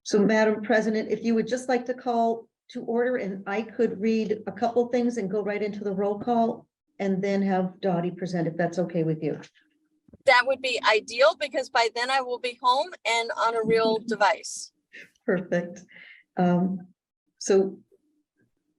So Madam President, if you would just like to call to order and I could read a couple things and go right into the roll call and then have Dottie present, if that's okay with you. That would be ideal because by then I will be home and on a real device. Perfect. So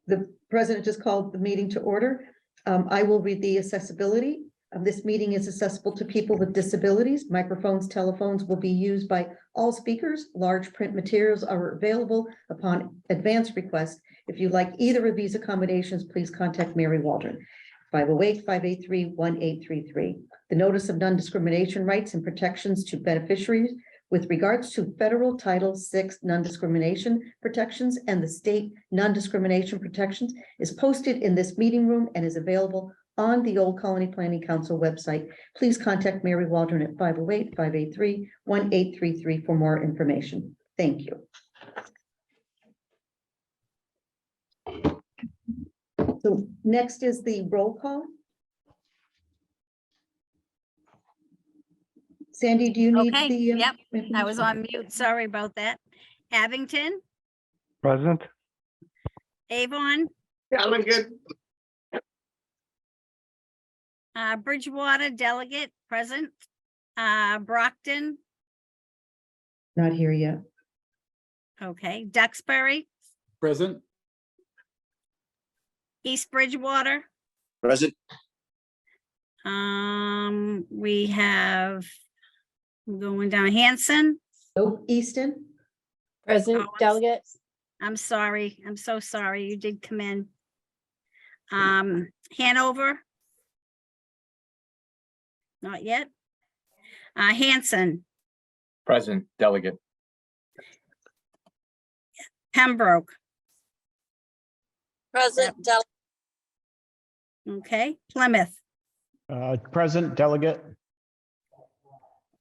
the president just called the meeting to order. I will read the accessibility. This meeting is accessible to people with disabilities. Microphones, telephones will be used by all speakers. Large print materials are available upon advance request. If you like either of these accommodations, please contact Mary Waldron, 508-583-1833. The notice of non-discrimination rights and protections to beneficiaries with regards to federal Title VI non-discrimination protections and the state non-discrimination protections is posted in this meeting room and is available on the Old Colony Planning Council website. Please contact Mary Waldron at 508-583-1833 for more information. Thank you. So next is the roll call. Sandy, do you need Okay, the? yep, I information? was on mute. Sorry about that. Abington, Present. Avon, Delegate, Bridgewater delegate present, Brockton, Not here yet. okay, Duxbury, present. East Bridgewater. Present. We have going down Hanson. Nope, Easton. Present Oh, delegate, I'm sorry. I'm so sorry. You did come in. Hanover. Not yet. Hanson, Present delegate. Pembroke, Present, okay, Plymouth, Present delegate.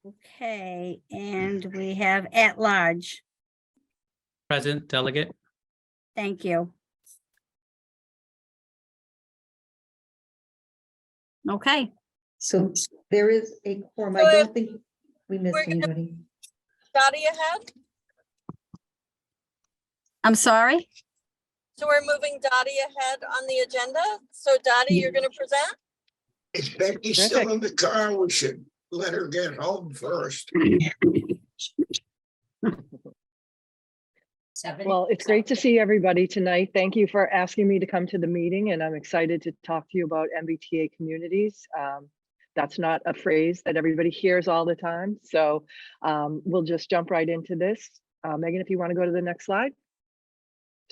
okay, and we have at large. Present delegate. Thank you. Okay, So there is a quorum. I So don't think we missed we're gonna- anybody. Dottie ahead. I'm sorry. So we're moving Dottie ahead on the agenda. So Dottie, you're going to present? If Becky's still in the car, we should let her get home first. well, it's great to see everybody tonight. Thank you for asking me to come to the meeting, and I'm excited to talk to you about MBTA communities. That's not a phrase that everybody hears all the time, so we'll just jump right into this. Megan, if you want to go to the next slide.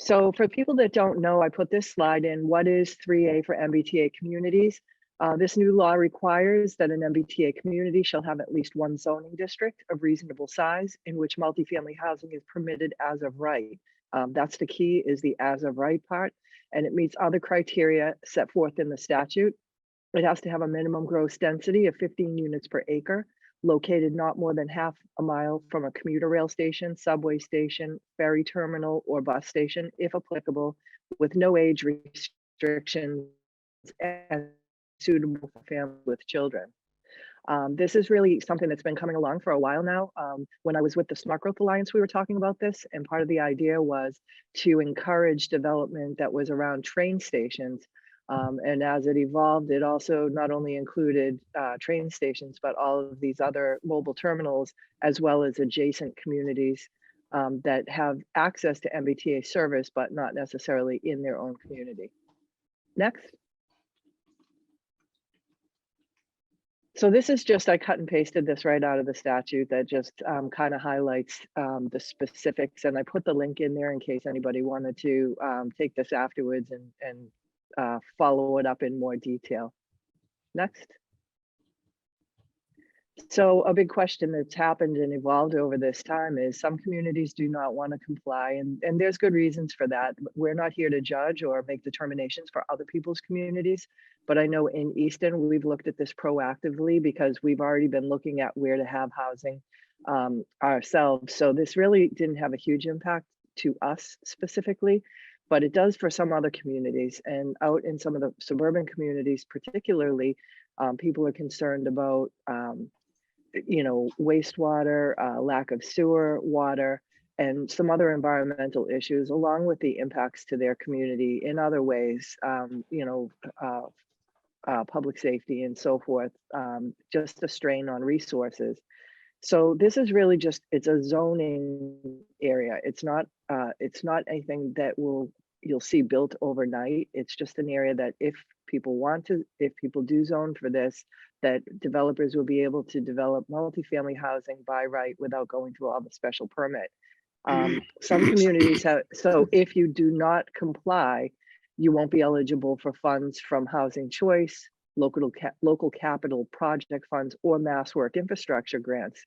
So for people that don't know, I put this slide in. What is 3A for MBTA communities? This new law requires that an MBTA community shall have at least one zoning district of reasonable size in which multifamily housing is permitted as of right. That's the key, is the as of right part, and it meets other criteria set forth in the statute. It has to have a minimum gross density of 15 units per acre, located not more than half a mile from a commuter rail station, subway station, ferry terminal, or bus station, if applicable, with no age restrictions and suitable for families with children. This is really something that's been coming along for a while now. When I was with the Smart Growth Alliance, we were talking about this, and part of the idea was to encourage development that was around train stations. And as it evolved, it also not only included train stations, but all of these other mobile terminals, as well as adjacent communities that have access to MBTA service, but not necessarily in their own community. Next. So this is just, I cut and pasted this right out of the statute that just kind of highlights the specifics. And I put the link in there in case anybody wanted to take this afterwards and follow it up in more detail. Next. So a big question that's happened and evolved over this time is some communities do not want to comply, and there's good reasons for that. We're not here to judge or make determinations for other people's communities, but I know in Easton, we've looked at this proactively because we've already been looking at where to have housing ourselves. So this really didn't have a huge impact to us specifically, but it does for some other communities. And out in some of the suburban communities, particularly, people are concerned about wastewater, lack of sewer water, and some other environmental issues, along with the impacts to their community in other ways, public safety and so forth, just a strain on resources. So this is really just, it's a zoning area. It's not anything that you'll see built overnight. It's just an area that if people do zone for this, that developers will be able to develop multifamily housing by right without going through all the special permit. Some communities have, so if you do not comply, you won't be eligible for funds from Housing Choice, local capital project funds, or Mass Work infrastructure grants.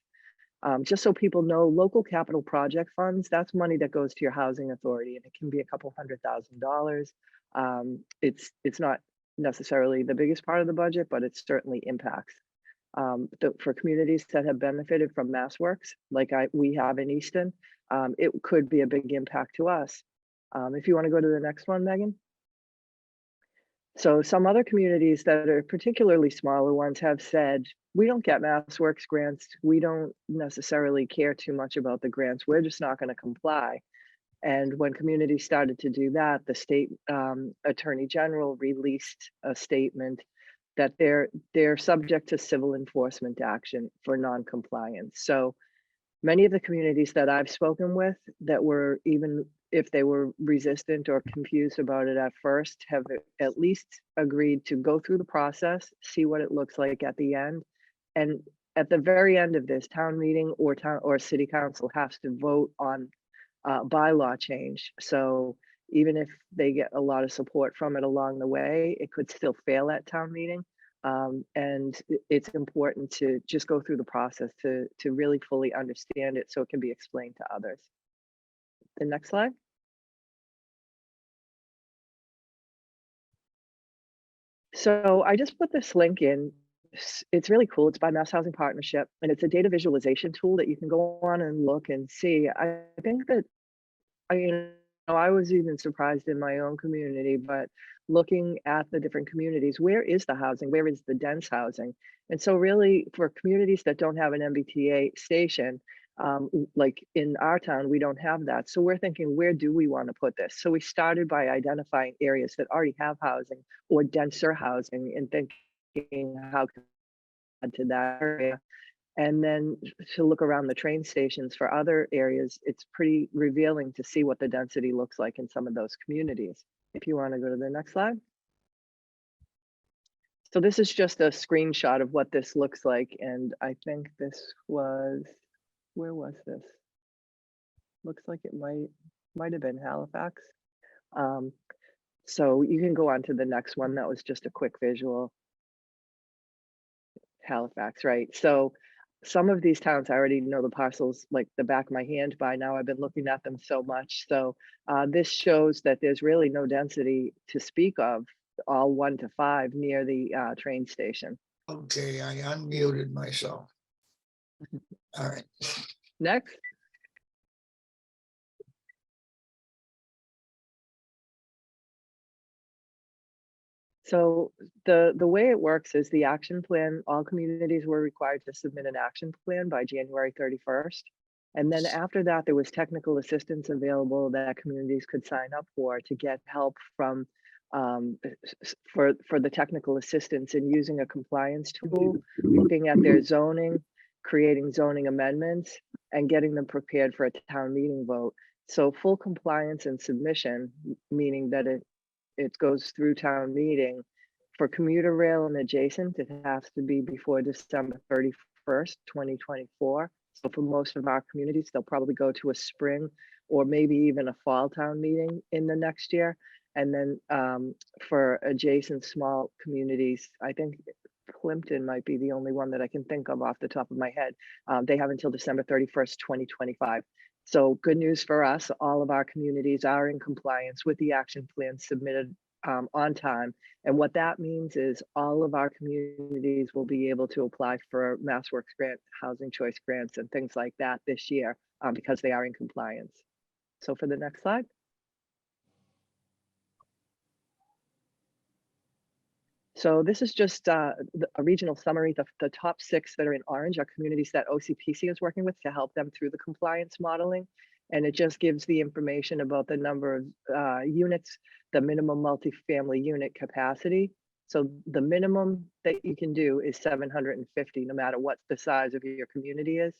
Just so people know, local capital project funds, that's money that goes to your housing authority, and it can be a couple $100,000. It's not necessarily the biggest part of the budget, but it certainly impacts. For communities that have benefited from Mass Works, like we have in Easton, it could be a big impact to us. If you want to go to the next one, Megan. So some other communities that are particularly smaller ones have said, we don't get Mass Works grants. We don't necessarily care too much about the grants. We're just not going to comply. And when communities started to do that, the state attorney general released a statement that they're subject to civil enforcement action for non-compliance. So many of the communities that I've spoken with that were, even if they were resistant or confused about it at first, have at least agreed to go through the process, see what it looks like at the end. And at the very end of this, town meeting or city council has to vote on bylaw change. So even if they get a lot of support from it along the way, it could still fail at town meeting. And it's important to just go through the process to really fully understand it so it can be explained to others. The next slide. So I just put this link in. It's really cool. It's by Mass Housing Partnership, and it's a data visualization tool that you can go on and look and see. I think that, I was even surprised in my own community, but looking at the different communities, where is the housing? Where is the dense housing? And so really for communities that don't have an MBTA station, like in our town, we don't have that. So we're thinking, where do we want to put this? So we started by identifying areas that already have housing or denser housing and thinking how to add to that area. And then to look around the train stations for other areas, it's pretty revealing to see what the density looks like in some of those communities. If you want to go to the next slide. So this is just a screenshot of what this looks like. And I think this was, where was this? Looks like it might have been Halifax. So you can go on to the next one. That was just a quick visual. Halifax, right? So some of these towns, I already know the parcels like the back of my hand by now. I've been looking at them so much. So this shows that there's really no density to speak of, all 1 to 5 near the train station. Okay, I unmuted myself. All right. Next. So the way it works is the action plan, all communities were required to submit an action plan by January 31st. And then after that, there was technical assistance available that communities could sign up for to get help from for the technical assistance in using a compliance tool, looking at their zoning, creating zoning amendments, and getting them prepared for a town meeting vote. So full compliance and submission, meaning that it goes through town meeting. For commuter rail and adjacent, it has to be before December 31st, 2024. So for most of our communities, they'll probably go to a spring or maybe even a fall town meeting in the next year. And then for adjacent small communities, I think Plimpton might be the only one that I can think of off the top of my head. They have until December 31st, 2025. So good news for us, all of our communities are in compliance with the action plan submitted on time. And what that means is all of our communities will be able to apply for Mass Works grant, Housing Choice grants, and things like that this year because they are in compliance. So for the next slide. So this is just a regional summary. The top 6 that are in orange are communities that OCPC is working with to help them through the compliance modeling. And it just gives the information about the number of units, the minimum multifamily unit capacity. So the minimum that you can do is 750, no matter what the size of your community is,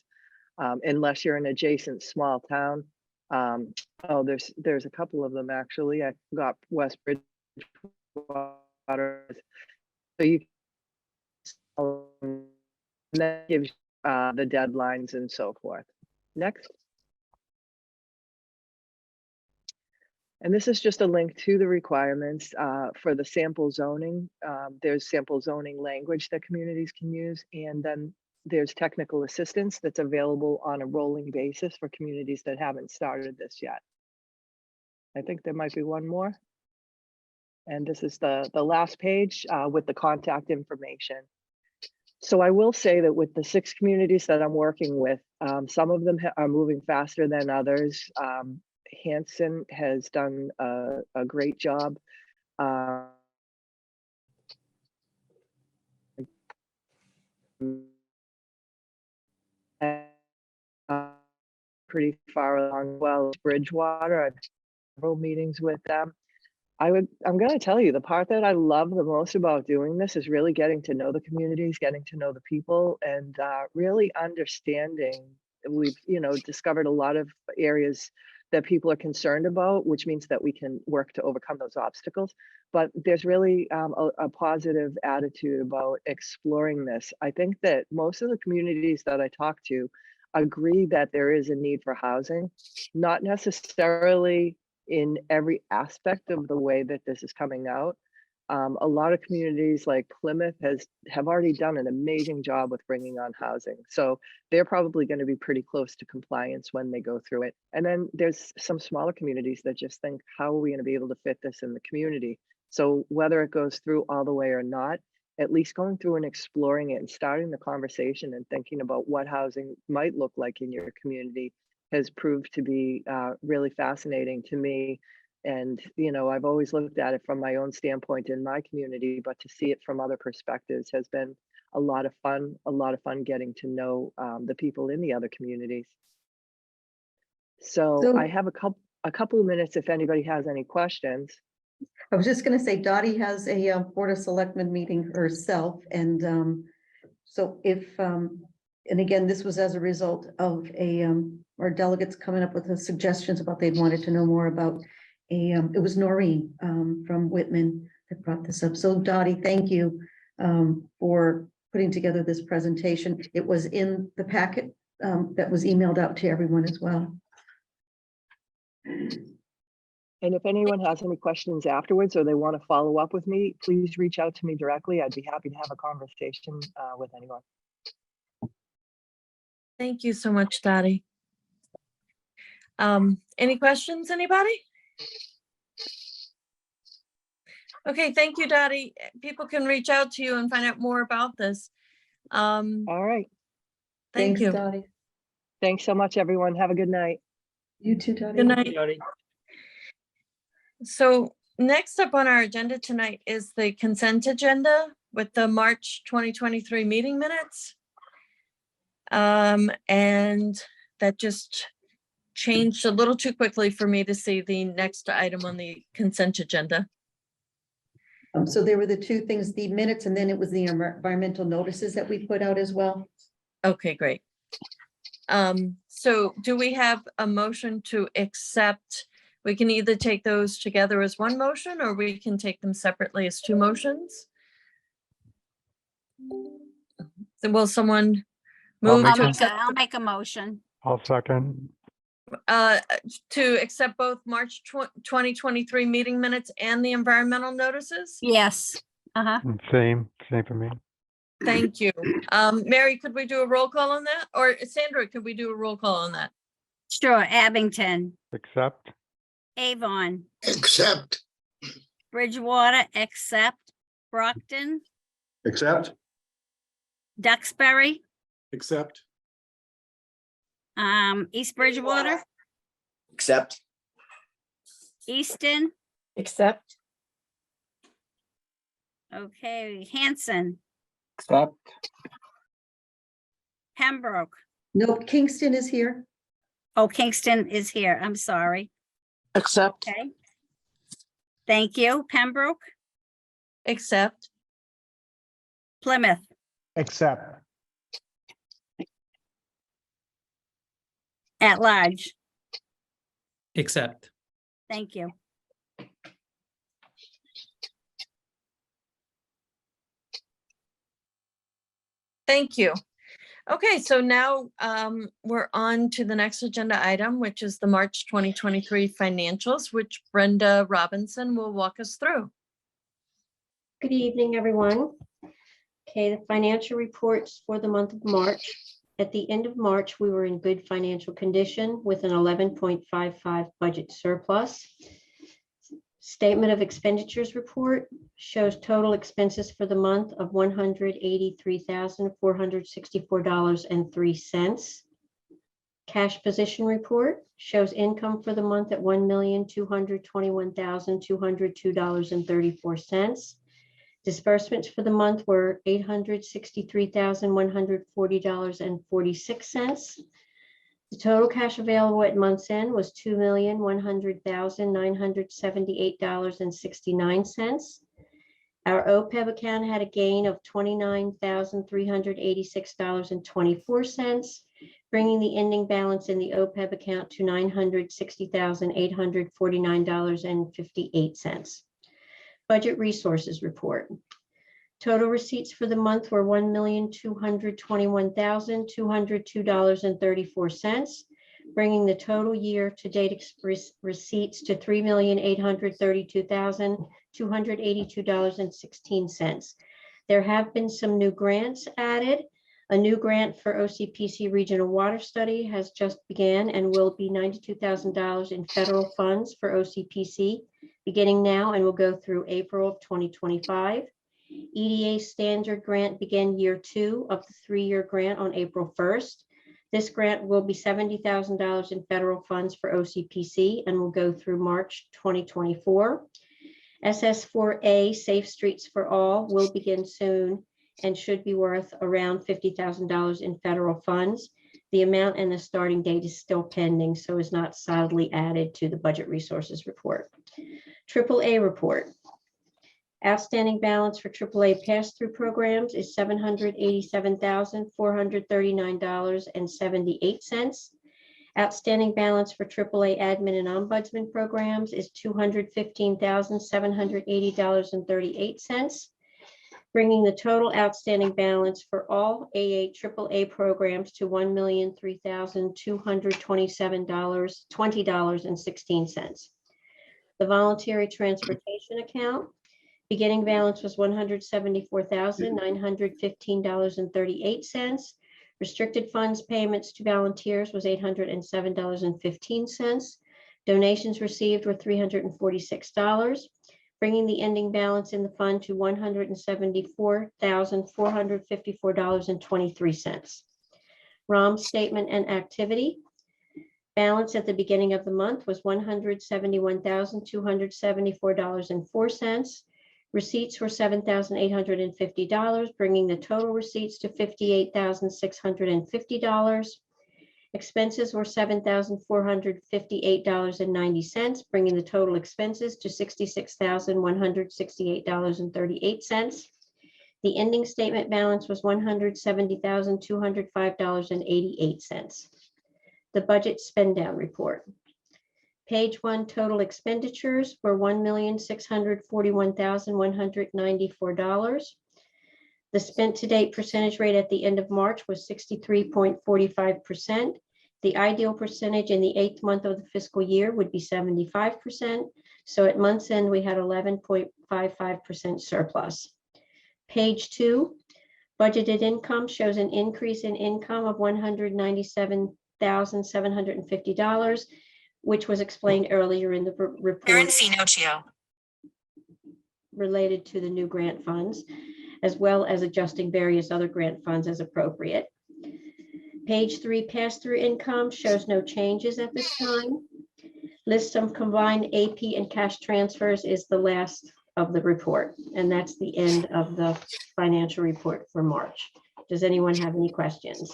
unless you're an adjacent small town. Oh, there's a couple of them actually. I got West Bridgewater. So you and that gives the deadlines and so forth. Next. And this is just a link to the requirements for the sample zoning. There's sample zoning language that communities can use, and then there's technical assistance that's available on a rolling basis for communities that haven't started this yet. I think there might be one more. And this is the last page with the contact information. So I will say that with the 6 communities that I'm working with, some of them are moving faster than others. Hanson has done a great job. Pretty far along. Well, Bridgewater, I've had several meetings with them. I'm going to tell you, the part that I love the most about doing this is really getting to know the communities, getting to know the people, and really understanding. We've, discovered a lot of areas that people are concerned about, which means that we can work to overcome those obstacles. But there's really a positive attitude about exploring this. I think that most of the communities that I talk to agree that there is a need for housing, not necessarily in every aspect of the way that this is coming out. A lot of communities like Plymouth have already done an amazing job with bringing on housing. So they're probably going to be pretty close to compliance when they go through it. And then there's some smaller communities that just think, how are we going to be able to fit this in the community? So whether it goes through all the way or not, at least going through and exploring it and starting the conversation and thinking about what housing might look like in your community has proved to be really fascinating to me. And, I've always looked at it from my own standpoint in my community, but to see it from other perspectives has been a lot of fun getting to know the people in the other communities. So I have a couple of minutes if anybody has any questions. I was just gonna say Dottie has a Board of Selectmen meeting herself, and so if, and again, this was as a result of our delegates coming up with the suggestions about they'd wanted to know more about it was Noreen from Whitman that brought this up. So Dottie, thank you for putting together this presentation. It was in the packet that was emailed out to everyone as well. And if anyone has any questions afterwards or they want to follow up with me, please reach out to me directly. I'd be happy to have a conversation with anyone. Thank you so much, Dottie. Any questions, anybody? Okay, thank you, Dottie. People can reach out to you and find out more about this. All right. Thank Thanks, you. Dottie. Thanks so much, everyone. Have a good night. You too, Dottie. Good night. So next up on our agenda tonight is the consent agenda with the March 2023 meeting minutes. And that just changed a little too quickly for me to see the next item on the consent agenda. So there were the two things, the minutes, and then it was the environmental notices that we put out as well. Okay, great. So do we have a motion to accept? We can either take those together as one motion or we can take them separately as two motions. So will someone move I'll make a motion. I'll second. to accept both March 2023 meeting minutes and the environmental notices? Yes. Same for me. Thank you. Mary, could we do a roll call on that? Or Sandra, could we do a roll call on that? Sure. Abington, Accept. Avon, Accept. Bridgewater, accept, Brockton, Accept. Duxbury, Accept. East Bridgewater, Accept. Easton, Accept. okay, Hanson, Accept. Pembroke, Nope, Kingston is here. Oh, Kingston is here. I'm sorry. Accept. Okay. Thank you. Pembroke, Accept. Plymouth, Accept. at large. Accept. Thank you. Thank you. Okay, so now we're on to the next agenda item, which is the March 2023 financials, which Brenda Robinson will walk us through. Good evening, everyone. Okay, the financial reports for the month of March. At the end of March, we were in good financial condition with an 11.55 budget surplus. Statement of expenditures report shows total expenses for the month of $183,464.03. Cash position report shows income for the month at $1,221,202.34. Disbursements for the month were $863,140.46. The total cash available at month's end was $2,100,978.69. Our OPEB account had a gain of $29,386.24, bringing the ending balance in the OPEB account to $960,849.58. Budget resources report. Total receipts for the month were $1,221,202.34, bringing the total year-to-date receipts to $3,832,282.16. There have been some new grants added. A new grant for OCPC Regional Water Study has just began and will be $92,000 in federal funds for OCPC beginning now and will go through April of 2025. EDA standard grant began year 2 of the 3-year grant on April 1st. This grant will be $70,000 in federal funds for OCPC and will go through March 2024. SS4A Safe Streets for All will begin soon and should be worth around $50,000 in federal funds. The amount and the starting date is still pending, so is not solidly added to the budget resources report. AAA report. Outstanding balance for AAA pass-through programs is $787,439.78. Outstanding balance for AAA admin and ombudsman programs is $215,780.38, bringing the total outstanding balance for all AAA programs to $1,003,227.20.16. The voluntary transportation account. Beginning balance was $174,915.38. Restricted funds payments to volunteers was $807.15. Donations received were $346, bringing the ending balance in the fund to $174,454.23. ROM statement and activity. Balance at the beginning of the month was $171,274.04. Receipts were $7,850, bringing the total receipts to $58,650. Expenses were $7,458.90, bringing the total expenses to $66,168.38. The ending statement balance was $170,205.88. The budget spend down report. Page 1, total expenditures were $1,641,194. The spent to date percentage rate at the end of March was 63.45%. The ideal percentage in the 8th month of the fiscal year would be 75%. So at month's end, we had 11.55% surplus. Page 2, budgeted income shows an increase in income of $197,750. Which was explained earlier in the report related to the new grant funds, as well as adjusting various other grant funds as appropriate. Page 3, pass-through income shows no changes at this time. List of combined AP and cash transfers is the last of the report, and that's the end of the financial report for March. Does anyone have any questions?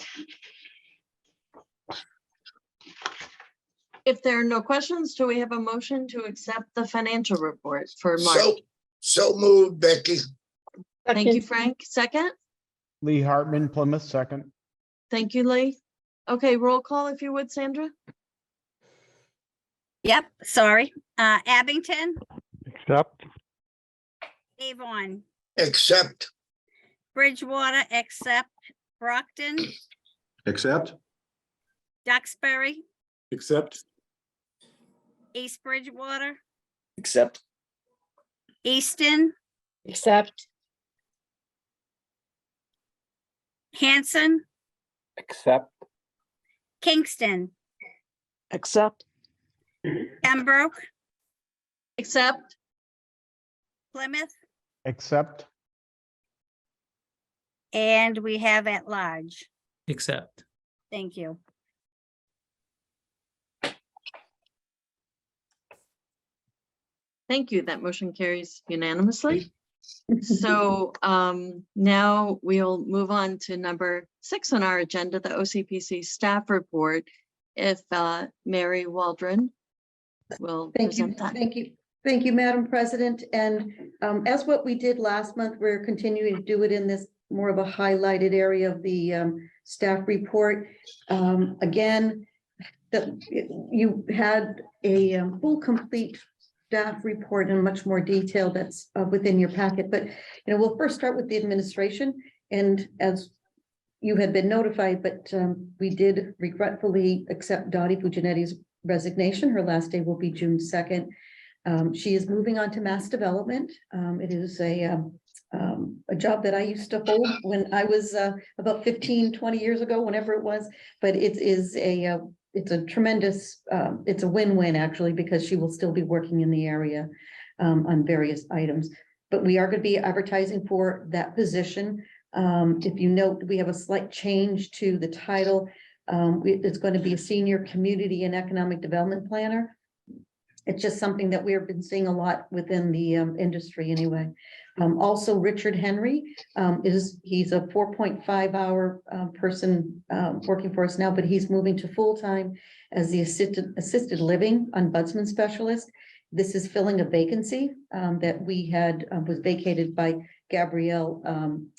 If there are no questions, do we have a motion to accept the financial report for March? So moved, Becky. Thank you, Frank. Second? Lee Hartman, Plymouth, second. Thank you, Lee. Okay, roll call if you would, Sandra. Yep, sorry. Abington, Accept. Avon, Accept. Bridgewater, accept. Brockton, Accept. Duxbury, Accept. East Bridgewater, Accept. Easton, Accept. Hanson, Accept. Kingston, Accept. Pembroke, Accept. Plymouth, Accept. and we have at large. Accept. Thank you. Thank you. That motion carries unanimously. So now we'll move on to number 6 on our agenda, the OCPC staff report. If Mary Waldron will Thank you, present that. thank you. Thank you, Madam President. And as what we did last month, we're continuing to do it in this more of a highlighted area of the staff report. Again, you had a full, complete staff report in much more detail that's within your packet. But, we'll first start with the administration. And as you had been notified, but we did regretfully accept Dottie Fuginetti's resignation. Her last day will be June 2nd. She is moving on to mass development. It is a job that I used to hold when I was about 15, 20 years ago, whenever it was. But it is it's a tremendous, it's a win-win actually, because she will still be working in the area on various items. But we are going to be advertising for that position. If you note, we have a slight change to the title. It's going to be a senior community and economic development planner. It's just something that we've been seeing a lot within the industry anyway. Also, Richard Henry he's a 4.5 hour person working for us now, but he's moving to full-time as the assisted living ombudsman specialist. This is filling a vacancy that we had was vacated by Gabrielle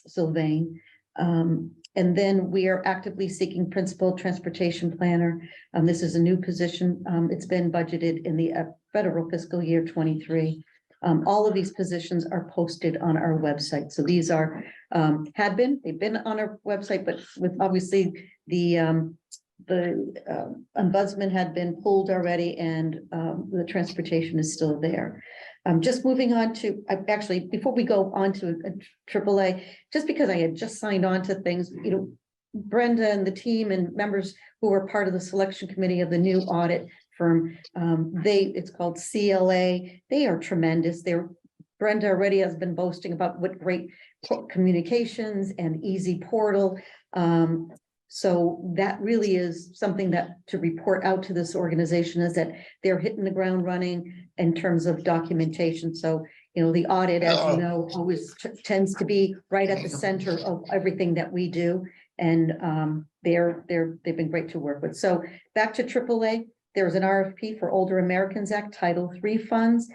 Sylvain. And then we are actively seeking principal transportation planner. This is a new position. It's been budgeted in the federal fiscal year 23. All of these positions are posted on our website. So these are they've been on our website, but with obviously the ombudsman had been pulled already, and the transportation is still there. Just moving on to, actually, before we go on to AAA, just because I had just signed on to things, Brenda and the team and members who were part of the selection committee of the new audit firm, it's called CLA. They are tremendous. Brenda already has been boasting about what great communications and easy portal. So that really is something that to report out to this organization, is that they're hitting the ground running in terms of documentation. So, the audit, as you know, always tends to be right at the center of everything that we do. And they've been great to work with. So back to AAA, there's an RFP for Older Americans Act Title III funds.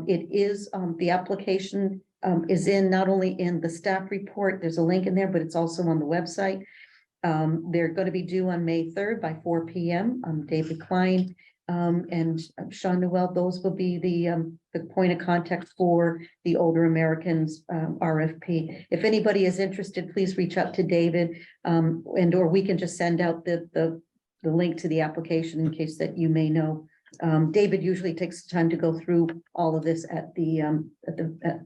It is the application is not only in the staff report, there's a link in there, but it's also on the website. They're going to be due on May 3rd by 4 p.m. David Klein and Sean Noel, those will be the point of contact for the Older Americans RFP. If anybody is interested, please reach out to David, or we can just send out the link to the application in case that you may know. David usually takes the time to go through all of this at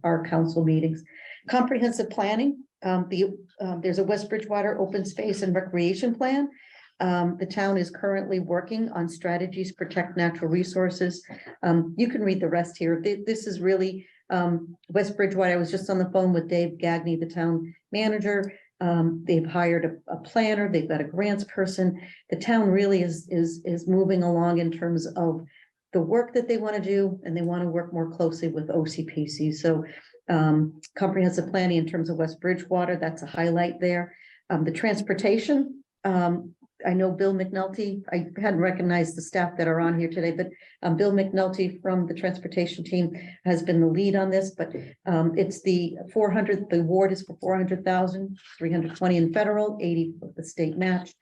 our council meetings. Comprehensive planning. There's a West Bridgewater open space and recreation plan. The town is currently working on strategies to protect natural resources. You can read the rest here. This is really West Bridgewater. I was just on the phone with Dave Gagney, the town manager. They've hired a planner. They've got a grants person. The town really is moving along in terms of the work that they want to do, and they want to work more closely with OCPC. So comprehensive planning in terms of West Bridgewater, that's a highlight there. The transportation, I know Bill McNulty, I hadn't recognized the staff that are on here today, but Bill McNulty from the transportation team has been the lead on this, but it's the 400, the award is for 400,000, 320 in federal, 80 for the state match.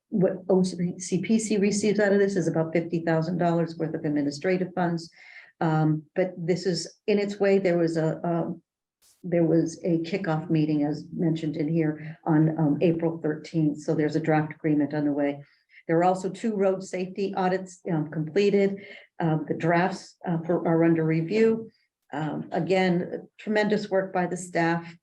What OCPC receives out of this is about $50,000 worth of administrative funds. But this is in its way, there was a kickoff meeting, as mentioned in here, on April 13th. So there's a draft agreement underway. There are also 2 road safety audits completed. The drafts are under review. Again, tremendous work by the staff.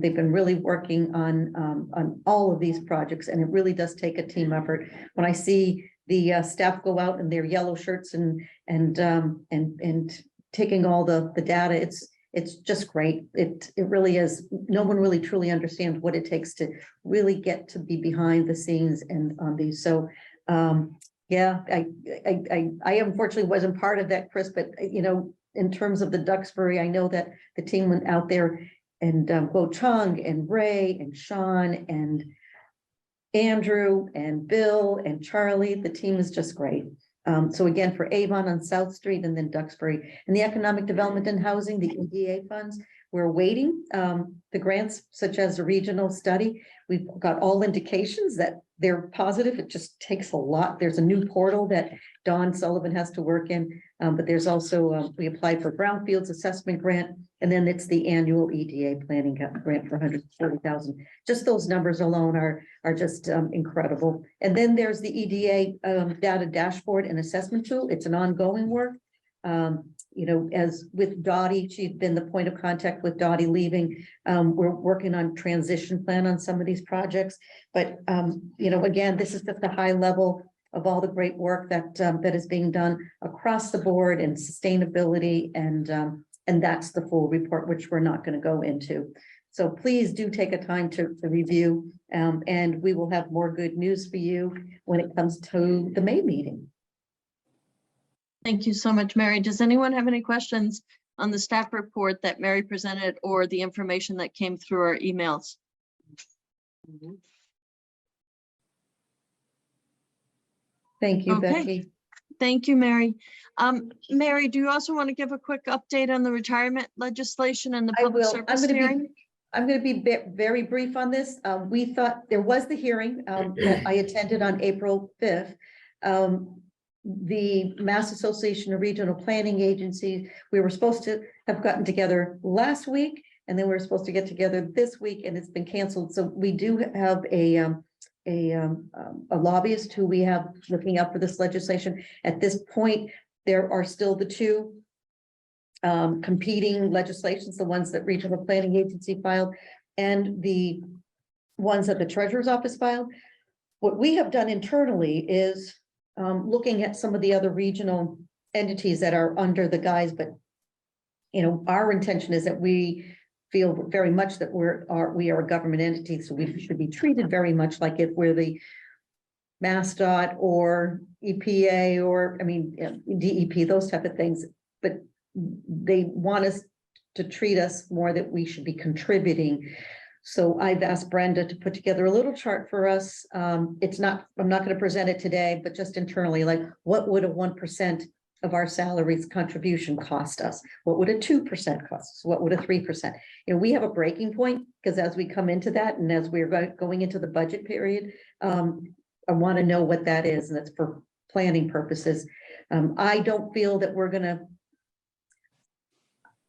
They've been really working on all of these projects, and it really does take a team effort. When I see the staff go out in their yellow shirts and taking all the data, it's just great. It really is. No one really truly understands what it takes to really get to be behind the scenes and on these. So yeah, I unfortunately wasn't part of that, Chris, but in terms of the Duxbury, I know that the team went out there, and Guo Chung and Ray and Sean and Andrew and Bill and Charlie, the team is just great. So again, for Avon on South Street and then Duxbury and the Economic Development and Housing, the EDA funds, we're waiting. The grants, such as the regional study, we've got all indications that they're positive. It just takes a lot. There's a new portal that Don Sullivan has to work in, but there's also, we applied for Brownfields assessment grant, and then it's the annual EDA planning grant for 140,000. Just those numbers alone are just incredible. And then there's the EDA data dashboard and assessment tool. It's an ongoing work. As with Dottie, she's been the point of contact with Dottie leaving. We're working on transition plan on some of these projects, but again, this is just a high level of all the great work that is being done across the board and sustainability, and that's the full report, which we're not going to go into. So please do take a time to review, and we will have more good news for you when it comes to the May meeting. Thank you so much, Mary. Does anyone have any questions on the staff report that Mary presented or the information that came through our emails? Thank you, Okay. Becky. Thank you, Mary. Mary, do you also want to give a quick update on the retirement legislation and the I public will. service hearing? I'm going to be very brief on this. We thought there was the hearing that I attended on April 5th. The Mass Association of Regional Planning Agencies, we were supposed to have gotten together last week, and then we were supposed to get together this week, and it's been canceled. So we do have a lobbyist who we have looking out for this legislation. At this point, there are still the 2 competing legislations, the ones that Regional Planning Agency filed and the ones that the Treasurer's Office filed. What we have done internally is looking at some of the other regional entities that are under the guise, but our intention is that we feel very much that we are a government entity, so we should be treated very much like if we're the MassDOT or EPA or DEP, those type of things. But they want us to treat us more that we should be contributing. So I've asked Brenda to put together a little chart for us. I'm not going to present it today, but just internally, like what would a 1% of our salaries contribution cost us? What would a 2% cost us? What would a 3%? We have a breaking point, because as we come into that and as we're going into the budget period, I want to know what that is, and that's for planning purposes. I don't feel that we're going to,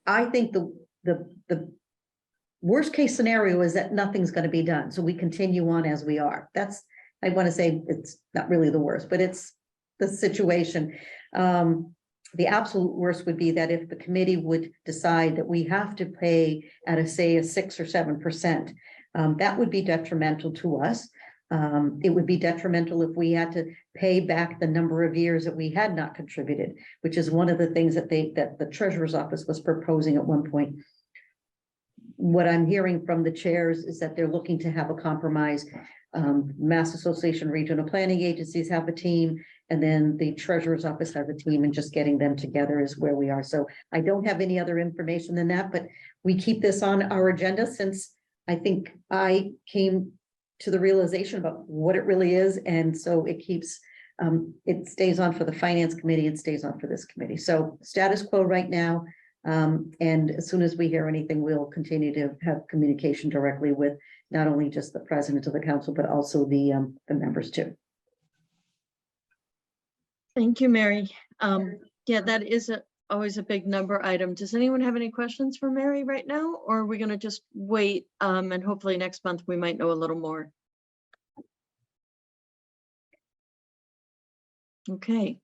I think the worst case scenario is that nothing's going to be done. So we continue on as we are. I want to say it's not really the worst, but it's the situation. The absolute worst would be that if the committee would decide that we have to pay at a 6 or 7%, that would be detrimental to us. It would be detrimental if we had to pay back the number of years that we had not contributed, which is one of the things that the Treasurer's Office was proposing at one point. What I'm hearing from the chairs is that they're looking to have a compromise. Mass Association Regional Planning Agencies have a team, and then the Treasurer's Office has a team, and just getting them together is where we are. So I don't have any other information than that, but we keep this on our agenda since I think I came to the realization about what it really is. And so it keeps, it stays on for the finance committee and stays on for this committee. So status quo right now. And as soon as we hear anything, we'll continue to have communication directly with not only just the president of the council, but also the members too. Thank you, Mary. Yeah, that is always a big number item. Does anyone have any questions for Mary right now? Or are we gonna just wait and hopefully next month we might know a little more? Okay.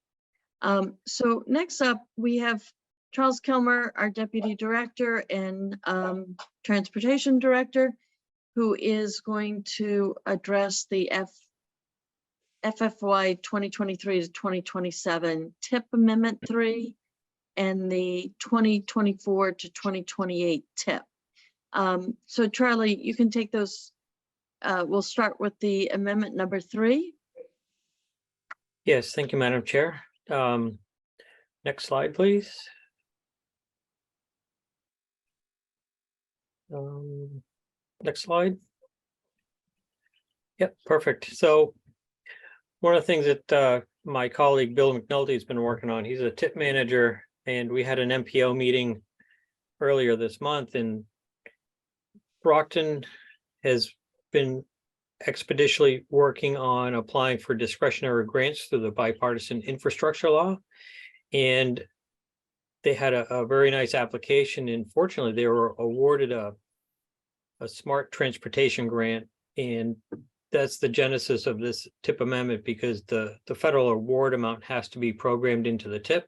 So next up, we have Charles Kilmer, our Deputy Director and Transportation Director, who is going to address the FFY 2023 to 2027 TIP Amendment 3 and the 2024 to 2028 TIP. So Charlie, you can take those. We'll start with the amendment number 3. Yes, thank you, Madam Chair. Next slide, please. Next slide. Yep, perfect. So one of the things that my colleague Bill McNulty has been working on, he's a TIP manager, and we had an MPO meeting earlier this month, and Brockton has been expeditiously working on applying for discretionary grants through the bipartisan infrastructure law. And they had a very nice application, and fortunately they were awarded a smart transportation grant. And that's the genesis of this TIP amendment, because the federal award amount has to be programmed into the TIP.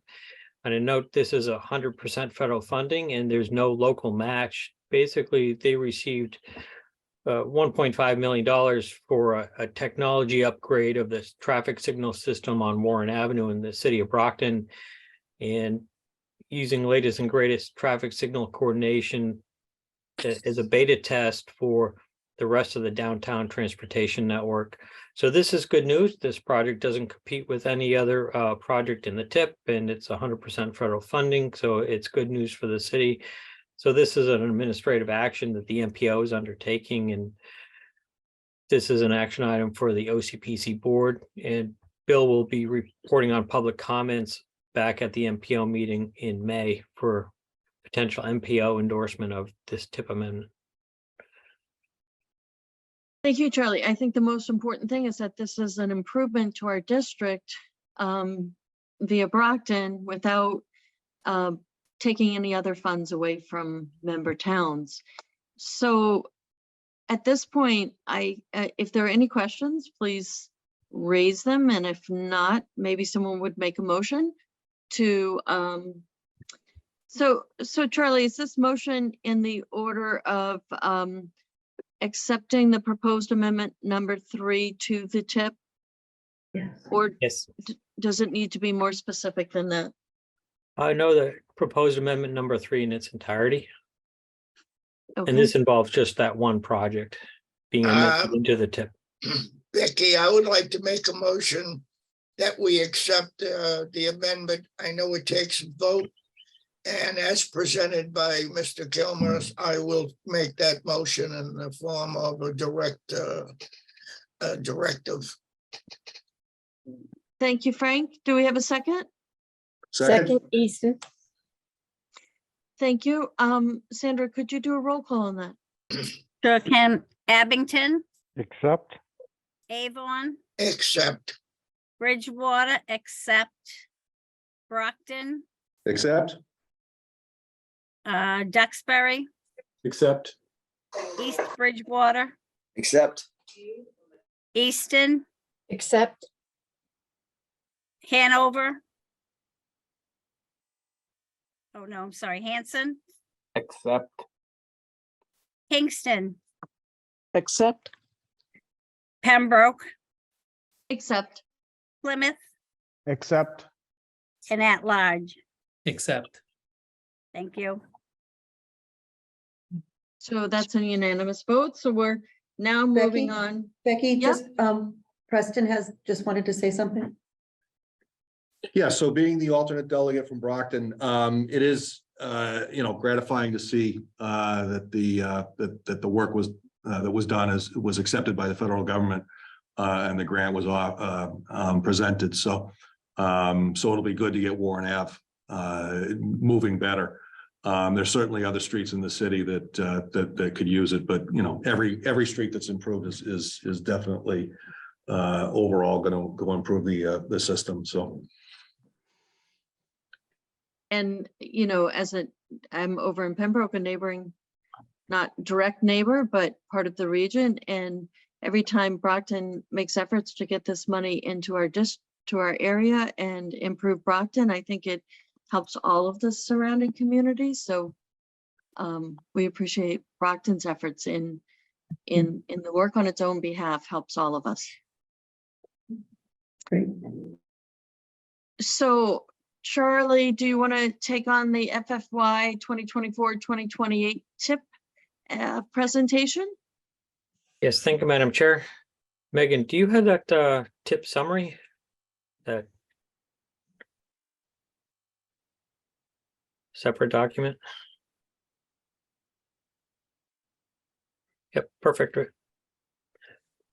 And I note this is 100% federal funding and there's no local match. Basically, they received $1.5 million for a technology upgrade of this traffic signal system on Warren Avenue in the city of Brockton, and using latest and greatest traffic signal coordination as a beta test for the rest of the downtown transportation network. So this is good news. This project doesn't compete with any other project in the TIP, and it's 100% federal funding. So it's good news for the city. So this is an administrative action that the MPO is undertaking, and this is an action item for the OCPC board, and Bill will be reporting on public comments back at the MPO meeting in May for potential MPO endorsement of this TIP amendment. Thank you, Charlie. I think the most important thing is that this is an improvement to our district via Brockton without taking any other funds away from member towns. So at this point, if there are any questions, please raise them. And if not, maybe someone would make a motion to, so Charlie, is this motion in the order of accepting the proposed amendment number 3 to the TIP? Yes. Or Yes, does it need to be more specific than that? I know the proposed amendment number 3 in its entirety, Okay. and this involves just that one project being amended into the TIP. Becky, I would like to make a motion that we accept the amendment. I know it takes a vote. And as presented by Mr. Kilmer, I will make that motion in the form of a directive. Thank you, Frank. Do we have a second? Second, Easton. Thank you. Sandra, could you do a roll call on that? Sure can. Abington, Accept. Avon, Accept. Bridgewater, accept. Brockton, Accept. Duxbury, Accept. East Bridgewater, Accept. Easton, Accept. Hanover. Oh, no, I'm sorry, Hanson, Accept. Kingston, Accept. Pembroke, Accept. Plymouth, Accept. and at large. Accept. Thank you. So that's a unanimous vote. So we're now Becky? moving on. Becky, Yeah. just, Preston has just wanted to say something. Yeah, so being the alternate delegate from Brockton, it is, gratifying to see that the work was that was done was accepted by the federal government. And the grant was presented. So it'll be good to get Warren Ave moving better. There's certainly other streets in the city that could use it, but you know, every street that's improved is definitely overall going to improve the system. So. And, you know, I'm over in Pembroke, a neighboring, not direct neighbor, but part of the region. And every time Brockton makes efforts to get this money into to our area and improve Brockton, I think it helps all of the surrounding communities. So we appreciate Brockton's efforts in the work on its own behalf, helps all of us. Great. So Charlie, do you want to take on the FFY 2024-2028 tip presentation? Yes, thank you, Madam Chair. Megan, do you have that tip summary? That separate document? Yep, perfect.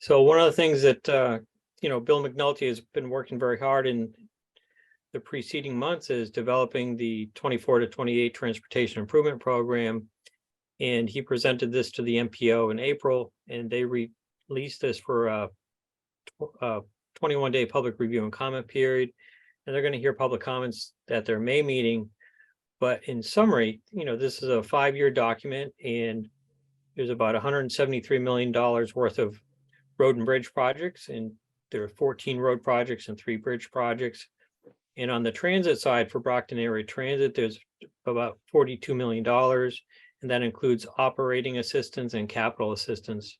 So one of the things that, you know, Bill McNulty has been working very hard in the preceding months is developing the 24 to 28 Transportation Improvement Program. And he presented this to the MPO in April, and they released this for a 21-day public review and comment period. And they're going to hear public comments at their May meeting. But in summary, you know, this is a 5-year document, and there's about $173 million worth of road and bridge projects. And there are 14 road projects and 3 bridge projects. And on the transit side for Brockton Area Transit, there's about $42 million. And that includes operating assistance and capital assistance.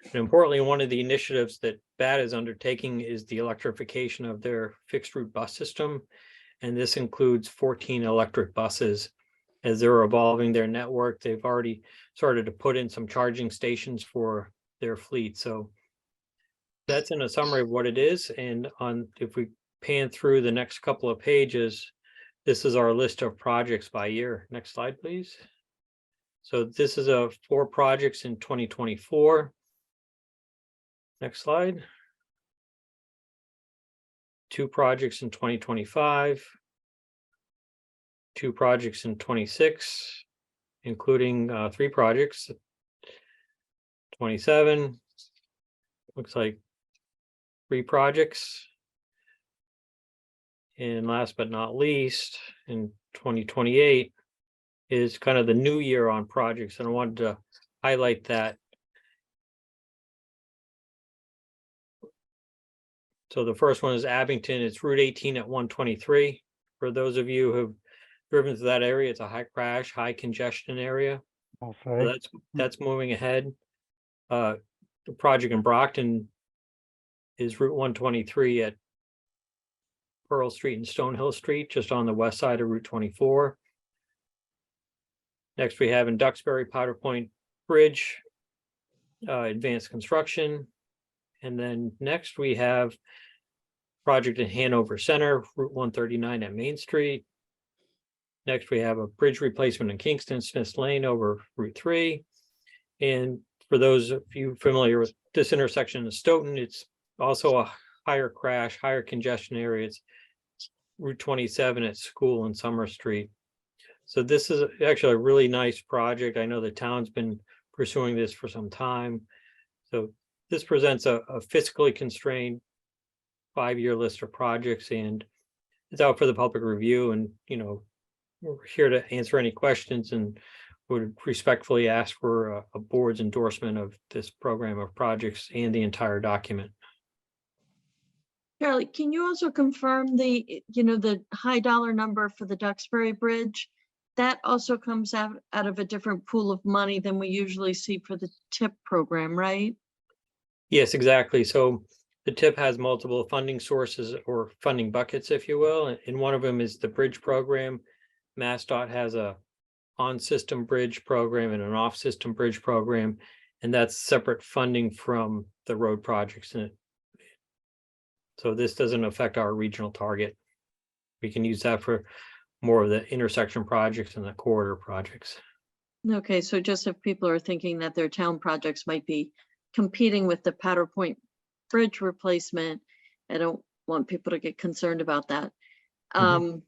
And importantly, one of the initiatives that BAT is undertaking is the electrification of their fixed route bus system. And this includes 14 electric buses. As they're evolving their network, they've already started to put in some charging stations for their fleet. So that's in a summary of what it is. And if we pan through the next couple of pages, this is our list of projects by year. Next slide, please. So this is 4 projects in 2024. Next slide. 2 projects in 2025. 2 projects in 26, including 3 projects. 27, looks like 3 projects. And last but not least, in 2028 is kind of the new year on projects, and I wanted to highlight that. So the first one is Abington. It's Route 18 at 123. For those of you who've driven to that area, it's a high crash, high congestion area. I'll So say. that's moving ahead. The project in Brockton is Route 123 at Pearl Street and Stonehill Street, just on the west side of Route 24. Next, we have in Duxbury, Powder Point Bridge, advanced construction. And then next we have project in Hanover Center, Route 139 at Main Street. Next, we have a bridge replacement in Kingston, Smith's Lane over Route 3. And for those of you familiar with this intersection in Stoughton, it's also a higher crash, higher congestion area. It's Route 27 at School and Summer Street. So this is actually a really nice project. I know the town's been pursuing this for some time. So this presents a fiscally constrained 5-year list of projects, and it's out for the public review. And, you know, we're here to answer any questions and would respectfully ask for a board's endorsement of this program of projects and the entire document. Charlie, can you also confirm the high dollar number for the Duxbury Bridge? That also comes out of a different pool of money than we usually see for the TIP program, right? Yes, exactly. So the TIP has multiple funding sources or funding buckets, if you will, and one of them is the bridge program. MassDOT has a on-system bridge program and an off-system bridge program, and that's separate funding from the road projects. So this doesn't affect our regional target. We can use that for more of the intersection projects and the corridor projects. Okay, so just if people are thinking that their town projects might be competing with the Powder Point Bridge replacement, I don't want people to get concerned about that. And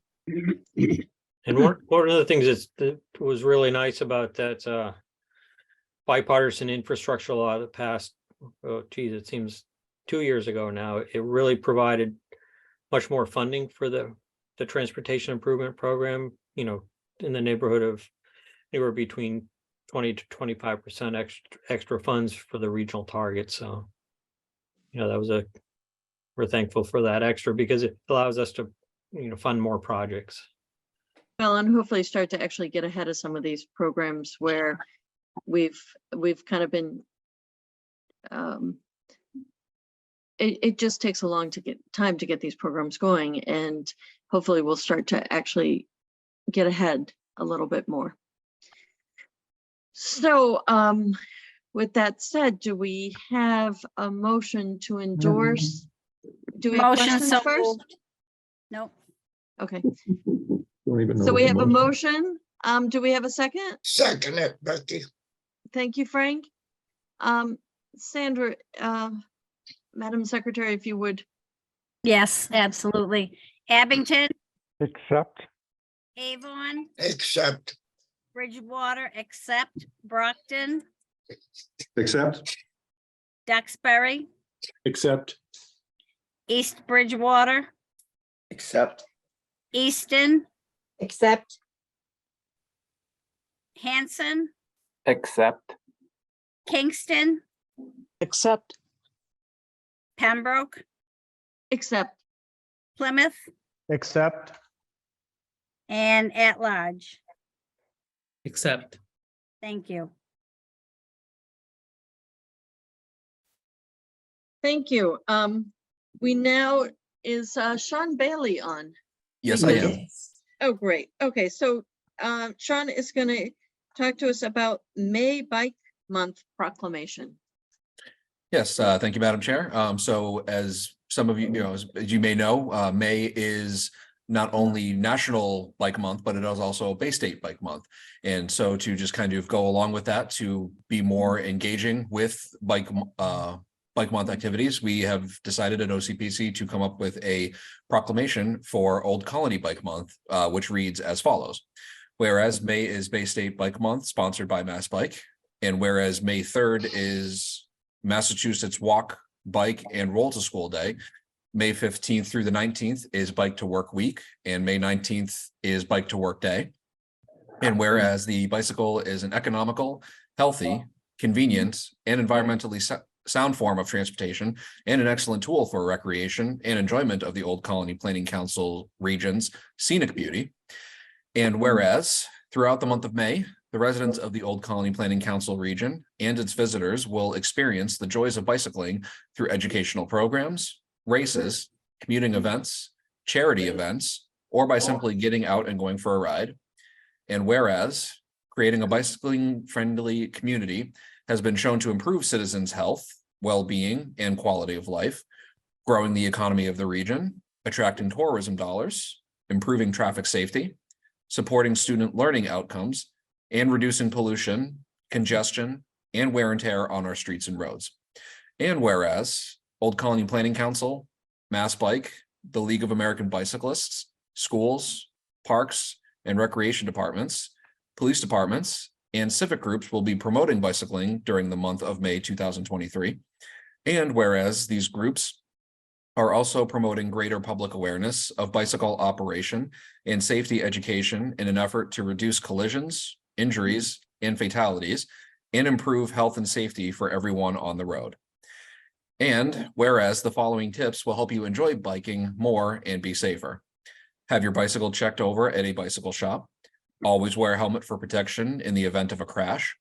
one of the things that was really nice about that bipartisan infrastructure law that passed, oh geez, it seems 2 years ago now, it really provided much more funding for the transportation improvement program, you know, in the neighborhood of anywhere between 20 to 25% extra funds for the regional target. So, you know, that was we're thankful for that extra because it allows us to, you know, fund more projects. Well, and hopefully start to actually get ahead of some of these programs where we've kind of been, it just takes a long time to get these programs going, and hopefully we'll start to actually get ahead a little bit more. So with that said, do we have a motion to endorse? Do we have Motion questions so first? moved. Nope. Okay, Don't even know so what we the have a motion. Do we have a second? Second it, Becky. Thank you, Frank. Sandra, Madam Secretary, if you would. Yes, absolutely. Abington, Accept. Avon, Accept. Bridgewater, accept. Brockton, Accept. Duxbury, Accept. East Bridgewater, Accept. Easton, accept, Hanson, Accept. Kingston, accept, Pembroke, Accept. Plymouth, Accept. and at large. Accept. Thank you. Thank you. We now, is Sean Bailey on? Yes, I am. Oh, great. Okay, so Sean is going to talk to us about May Bike Month proclamation. Yes, thank you, Madam Chair. So as some of you, as you may know, May is not only National Bike Month, but it is also Bay State Bike Month. And so to just kind of go along with that, to be more engaging with Bike Month activities, we have decided at OCPC to come up with a proclamation for Old Colony Bike Month, which reads as follows. Whereas May is Bay State Bike Month, sponsored by Mass Bike, and whereas May 3rd is Massachusetts Walk, Bike, and Roll to School Day, May 15th through the 19th is Bike to Work Week, and May 19th is Bike to Work Day. And whereas the bicycle is an economical, healthy, convenient, and environmentally sound form of transportation, and an excellent tool for recreation and enjoyment of the Old Colony Planning Council region's scenic beauty. And whereas throughout the month of May, the residents of the Old Colony Planning Council region and its visitors will experience the joys of bicycling through educational programs, races, commuting events, charity events, or by simply getting out and going for a ride. And whereas creating a bicycling friendly community has been shown to improve citizens' health, well-being, and quality of life, growing the economy of the region, attracting tourism dollars, improving traffic safety, supporting student learning outcomes, and reducing pollution, congestion, and wear and tear on our streets and roads. And whereas Old Colony Planning Council, Mass Bike, the League of American Bicyclists, schools, parks, and recreation departments, police departments, and civic groups will be promoting bicycling during the month of May 2023. And whereas these groups are also promoting greater public awareness of bicycle operation and safety education in an effort to reduce collisions, injuries, and fatalities, and improve health and safety for everyone on the road. And whereas the following tips will help you enjoy biking more and be safer. Have your bicycle checked over at a bicycle shop. Always wear a helmet for protection in the event of a crash.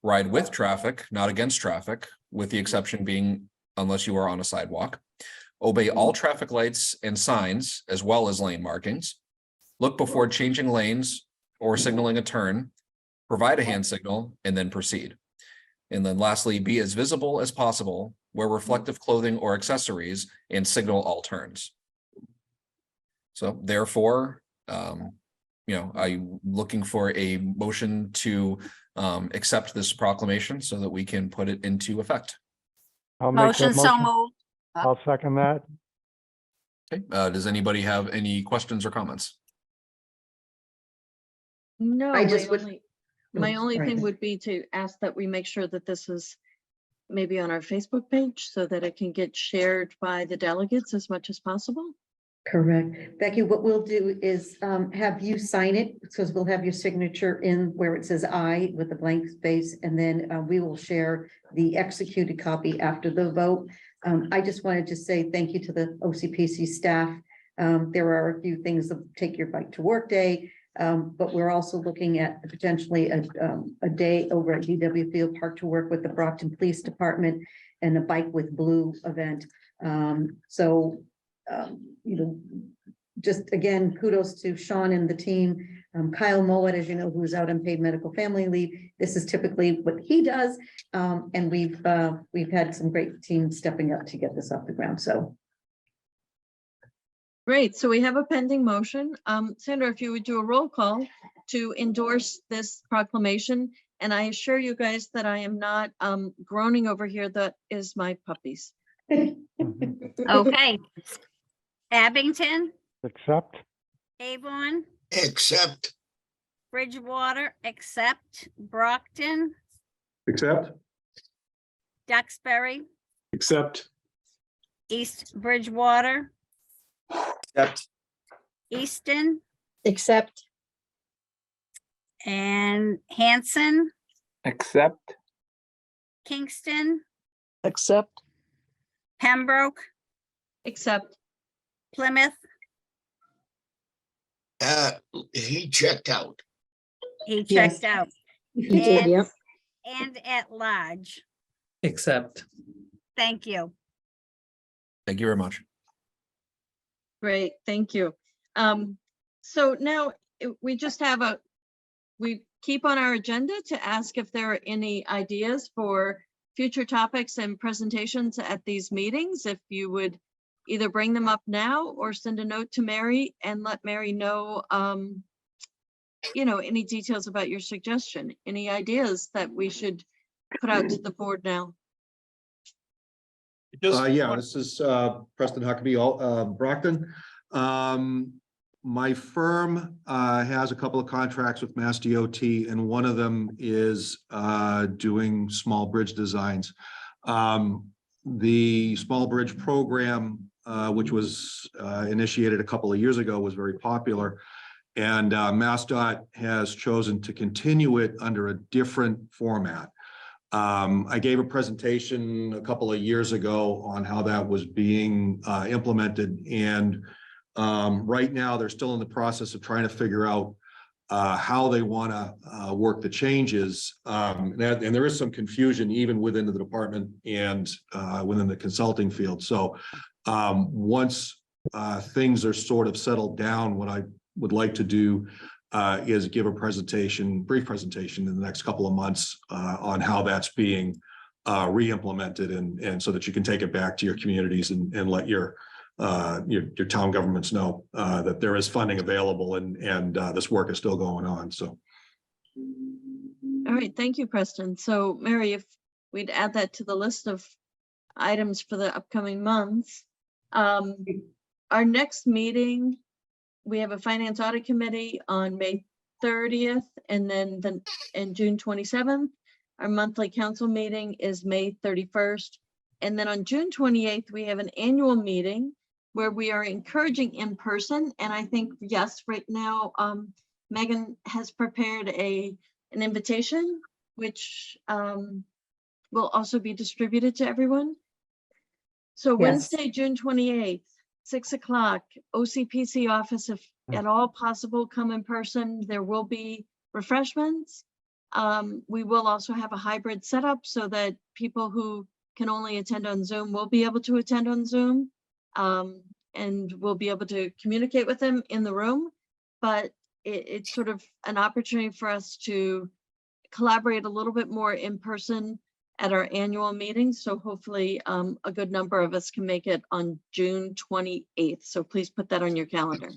Ride with traffic, not against traffic, with the exception being unless you are on a sidewalk. Obey all traffic lights and signs, as well as lane markings. Look before changing lanes or signaling a turn. Provide a hand signal and then proceed. And then lastly, be as visible as possible, wear reflective clothing or accessories, and signal all turns. So therefore, I'm looking for a motion to accept this proclamation so that we can put it into effect. I'll make that Motion so motion. moved. I'll second that. Okay, does anybody have any questions or comments? No, I my just would- only, my Oh, only sorry. thing would be to ask that we make sure that this is maybe on our Facebook page so that it can get shared by the delegates as much as possible. Correct. Becky, what we'll do is have you sign it, because we'll have your signature in where it says I with the blank space, and then we will share the executed copy after the vote. I just wanted to say thank you to the OCPC staff. There are a few things that take your bike to work day, but we're also looking at potentially a day over at DW Field Park to work with the Brockton Police Department and the Bike with Blue event. You know, just again, kudos to Sean and the team. Kyle Mowat, as you know, who's out on paid medical family leave. This is typically what he does. And we've had some great teams stepping up to get this off the ground. So Great, so we have a pending motion. Sandra, if you would do a roll call to endorse this proclamation, and I assure you guys that I am not groaning over here. That is my puppies. Okay. Abington, Accept. Avon, Accept. Bridgewater, accept, Brockton, Accept. Duxbury, Accept. East Bridgewater, Accept. Easton, Accept. and Hanson, Accept. Kingston, Accept. Pembroke, Except, Plymouth, He checked out. he Yes. checked out, You did, yep. and at large. Accept. Thank you. Thank you very much. great, thank you. So now we just have we keep on our agenda to ask if there are any ideas for future topics and presentations at these meetings. If you would either bring them up now or send a note to Mary and let Mary know, you know, any details about your suggestion, any ideas that we should put out to the board now. Yeah, this is Preston Huckabee, Brockton. My firm has a couple of contracts with Mass DOT, and one of them is doing small bridge designs. The small bridge program, which was initiated a couple of years ago, was very popular. And MassDOT has chosen to continue it under a different format. I gave a presentation a couple of years ago on how that was being implemented, and right now they're still in the process of trying to figure out how they want to work the changes. And there is some confusion even within the department and within the consulting field. So once things are sort of settled down, what I would like to do is give a brief presentation in the next couple of months on how that's being re-implemented, and so that you can take it back to your communities and let your town governments know that there is funding available and this work is still going on. So. All right, thank you, Preston. So Mary, if we'd add that to the list of items for the upcoming months. Our next meeting, we have a finance audit committee on May 30th and then in June 27th. Our monthly council meeting is May 31st. And then on June 28th, we have an annual meeting where we are encouraging in person. And I think, yes, right now, Megan has prepared an invitation, which will also be distributed to everyone. So Yes. Wednesday, June 28th, 6 o'clock, OCPC office, if at all possible, come in person. There will be refreshments. We will also have a hybrid setup so that people who can only attend on Zoom will be able to attend on Zoom. And we'll be able to communicate with them in the room, but it's sort of an opportunity for us to collaborate a little bit more in person at our annual meeting. So hopefully a good number of us can make it on June 28th. So please put that on your calendar.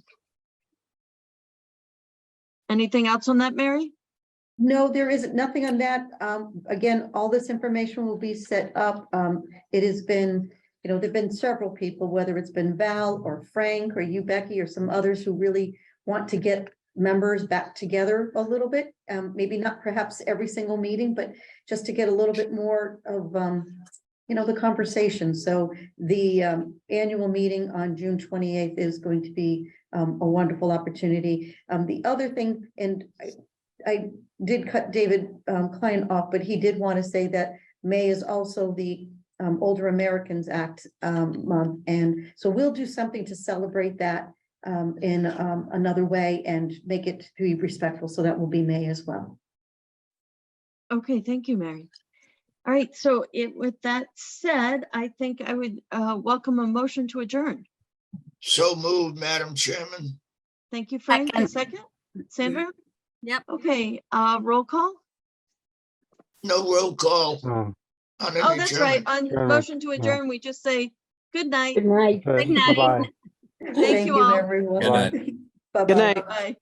Anything else on that, Mary? No, there isn't, nothing on that. Again, all this information will be set up. It has been, there've been several people, whether it's been Val or Frank or you, Becky, or some others who really want to get members back together a little bit. Maybe not perhaps every single meeting, but just to get a little bit more of, the conversation. So the annual meeting on June 28th is going to be a wonderful opportunity. The other thing, and I did cut David Klein off, but he did want to say that May is also the Older Americans Act month. And so we'll do something to celebrate that in another way and make it to be respectful. So that will be May as well. Okay, thank you, Mary. All right, so with that said, I think I would welcome a motion to adjourn. So moved, Madam Chairman. Thank you, Frank. A Second. second? Sandra? Yep. Okay, roll call? No roll call Um, on Oh, an that's right. adjournment. On Adjournment, motion to yeah. adjourn, we just say good night. Good night. okay, Good night. bye-bye. Thank you all. Everyone. Good night. Bye-bye. Good night. Bye.